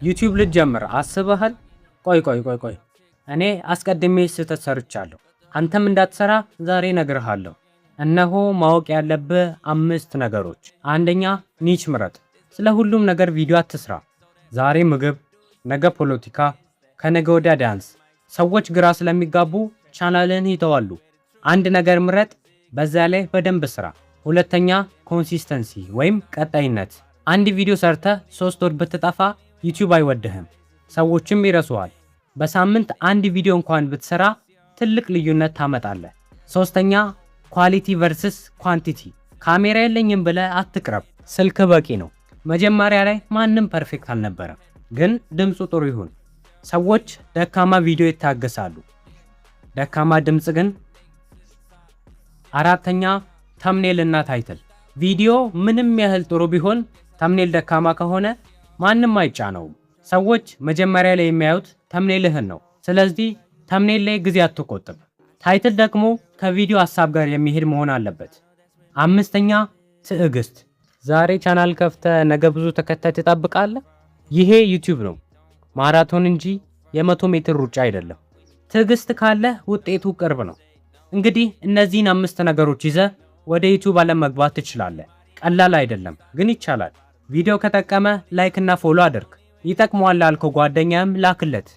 ዩቲዩብ ልትጀምር አስበሃል? ቆይ እኔ አስቀድሜ ስህተት ሰርቻለሁ። አንተም እንዳትሰራ ዛሬ እነግርሃለሁ። እነሆ ማወቅ ያለብህ 5 ነገሮች። አንደኛ፣ ኒች ምረጥ። ስለ ሁሉም ነገር ቪዲዮ አትስራ። ዛሬ ምግብ፣ ነገ ፖለቲካ፣ ከነገ ወዲያ ዳንስ። ሰዎች ግራ ስለሚጋቡ ቻናልህን ይተዋሉ። አንድ ነገር ምረጥ፣ በዛ ላይ በደንብ ስራ። ሁለተኛ፣ ኮንሲስተንሲ ወይም ቀጣይነት። አንድ ቪዲዮ ሰርተህ 3 ወር ብትጠፋ ዩቲዩብ አይወድህም፣ ሰዎችም ይረሱሃል። በሳምንት አንድ ቪዲዮ እንኳን ብትሰራ ትልቅ ልዩነት ታመጣለህ። ሶስተኛ፣ ኳሊቲ ቨርሰስ ኳንቲቲ። ካሜራ የለኝም ብለህ አትቅረብ፣ ስልክ በቂ ነው። መጀመሪያ ላይ ማንም ፐርፌክት አልነበረም፣ ግን ድምፁ ጥሩ ይሁን። ሰዎች ደካማ ቪዲዮ ይታገሳሉ፣ ደካማ ድምፅ ግን። አራተኛ፣ ተምኔል እና ታይትል። ቪዲዮ ምንም ያህል ጥሩ ቢሆን ተምኔል ደካማ ከሆነ ማንም አይጫነውም። ሰዎች መጀመሪያ ላይ የሚያዩት ተምኔልህን ነው። ስለዚህ ተምኔል ላይ ጊዜ አትቆጥብ። ታይትል ደግሞ ከቪዲዮ ሐሳብ ጋር የሚሄድ መሆን አለበት። አምስተኛ፣ ትዕግስት። ዛሬ ቻናል ከፍተህ ነገ ብዙ ተከታይ ትጠብቃለህ? ይሄ ዩቲዩብ ነው፣ ማራቶን እንጂ የ100 ሜትር ሩጫ አይደለም። ትዕግስት ካለ ውጤቱ ቅርብ ነው። እንግዲህ እነዚህን 5 ነገሮች ይዘህ ወደ ዩቲዩብ ዓለም መግባት ትችላለህ። ቀላል አይደለም፣ ግን ይቻላል። ቪዲዮ ከጠቀመ ላይክ እና ፎሎ አድርግ። ይጠቅመዋል ላልከው ጓደኛም ላክለት።